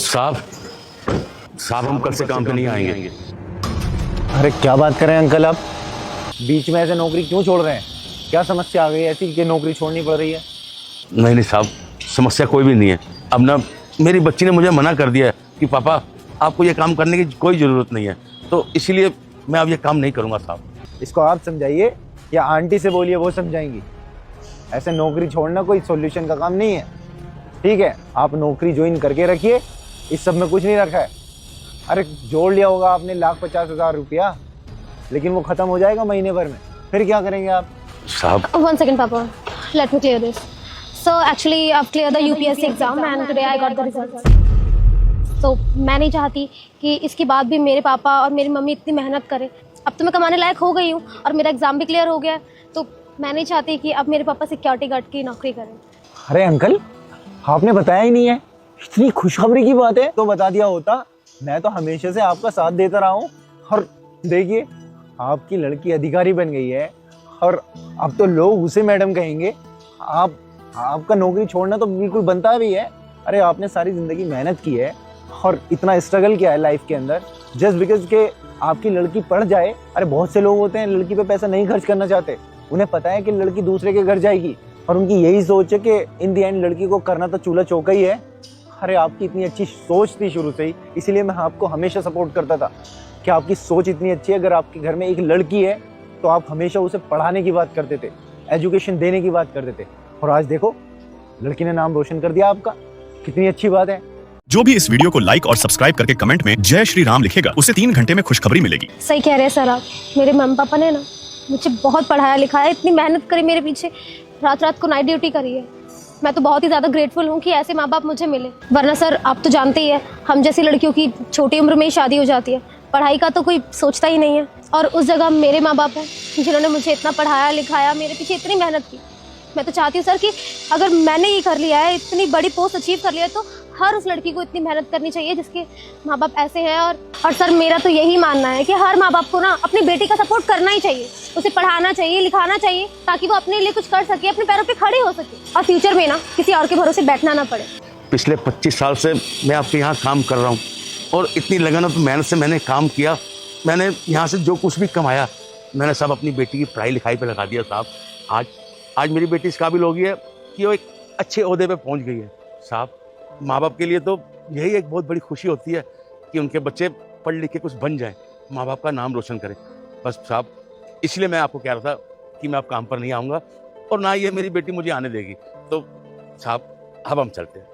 साहब साहब हम कल से काम पे नहीं आएंगे। अरे क्या बात कर रहे हैं अंकल, आप बीच में ऐसे नौकरी क्यों छोड़ रहे हैं? क्या समस्या आ गई ऐसी कि नौकरी छोड़नी पड़ रही है? नहीं साहब, समस्या कोई भी नहीं है। अब ना मेरी बच्ची ने मुझे मना कर दिया है कि पापा आपको ये काम करने की कोई ज़रूरत नहीं है, तो इसीलिए मैं अब ये काम नहीं करूँगा साहब। इसको आप समझाइए या आंटी से बोलिए, वो समझाएंगी। ऐसे नौकरी छोड़ना कोई सॉल्यूशन का काम नहीं है। ठीक है, आप नौकरी ज्वाइन करके रखिए, इस सब में कुछ नहीं रखा है। अरे जोड़ लिया होगा आपने 1,50,000 रुपया, लेकिन वो खत्म हो जाएगा महीने भर में, फिर क्या करेंगे आप? साहब 1 second, Papa. Let me clear this. So actually, I've cleared the UPSC exam and today I got the results. So मैं नहीं चाहती कि इसके बाद भी मेरे पापा और मेरी मम्मी इतनी मेहनत करें। अब तो मैं कमाने लायक हो गई हूँ और मेरा एग्जाम भी क्लियर हो गया है, तो मैं नहीं चाहती कि अब मेरे पापा सिक्योरिटी गार्ड की नौकरी करें। अरे अंकल, आपने बताया ही नहीं है। इतनी खुशखबरी की बात है तो बता दिया होता। मैं तो हमेशा से आपका साथ देता रहा हूँ और देखिए आपकी लड़की अधिकारी बन गई है और अब तो लोग उसे मैडम कहेंगे। आपका नौकरी छोड़ना तो बिल्कुल बनता भी है। अरे आपने सारी जिंदगी मेहनत की है और इतना स्ट्रगल किया है लाइफ के अंदर जस्ट बिकॉज के आपकी लड़की पढ़ जाए। अरे बहुत से लोग होते हैं लड़की पे पैसा नहीं खर्च करना चाहते, उन्हें पता है कि लड़की दूसरे के घर जाएगी और उनकी यही सोच है कि इन दी एंड लड़की को करना तो चूल्हा चौका ही है। अरे आपकी इतनी अच्छी सोच थी शुरू से ही, इसीलिए मैं आपको हमेशा सपोर्ट करता था कि आपकी सोच इतनी अच्छी है। अगर आपके घर में एक लड़की है तो आप हमेशा उसे पढ़ाने की बात करते थे, एजुकेशन देने की बात करते थे, और आज देखो लड़की ने नाम रोशन कर दिया आपका। कितनी अच्छी बात है। जो भी इस वीडियो को लाइक और सब्सक्राइब करके कमेंट में जय श्री राम लिखेगा उसे 3 घंटे में खुशखबरी मिलेगी। सही कह रहे हैं सर आप। मेरे मम्मी पापा ने ना मुझे बहुत पढ़ाया लिखाया, इतनी मेहनत करी मेरे पीछे, रात रात को नाइट ड्यूटी करी है। मैं तो बहुत ही ज़्यादा ग्रेटफुल हूँ कि ऐसे माँ बाप मुझे मिले, वरना सर आप तो जानते ही है हम जैसी लड़कियों की छोटी उम्र में ही शादी हो जाती है, पढ़ाई का तो कोई सोचता ही नहीं है। और उस जगह मेरे माँ बाप हैं जिन्होंने मुझे इतना पढ़ाया लिखाया, मेरे पीछे इतनी मेहनत की। मैं तो चाहती हूँ सर कि अगर मैंने ये कर लिया है, इतनी बड़ी पोस्ट अचीव कर लिया है, तो हर उस लड़की को इतनी मेहनत करनी चाहिए जिसके माँ बाप ऐसे हैं। और सर मेरा तो यही मानना है कि हर माँ बाप को ना अपनी बेटी का सपोर्ट करना ही चाहिए, उसे पढ़ाना चाहिए, लिखाना चाहिए, ताकि वो अपने लिए कुछ कर सके, अपने पैरों पे खड़ी हो सके और फ्यूचर में ना किसी और के भरोसे बैठना ना पड़े। पिछले 25 साल से मैं आपके यहाँ काम कर रहा हूँ और इतनी लगन और मेहनत से मैंने काम किया। मैंने यहाँ से जो कुछ भी कमाया मैंने सब अपनी बेटी की पढ़ाई लिखाई पे लगा दिया साहब। आज मेरी बेटी इस काबिल हो गई है कि वो एक अच्छे ओहदे पे पहुँच गई है साहब। माँ बाप के लिए तो यही एक बहुत बड़ी खुशी होती है कि उनके बच्चे पढ़ लिख के कुछ बन जाएं, माँ बाप का नाम रोशन करें। बस साहब इसलिए मैं आपको कह रहा था कि मैं अब काम पर नहीं आऊँगा और ना ये मेरी बेटी मुझे आने देगी। तो साहब अब हम चलते हैं।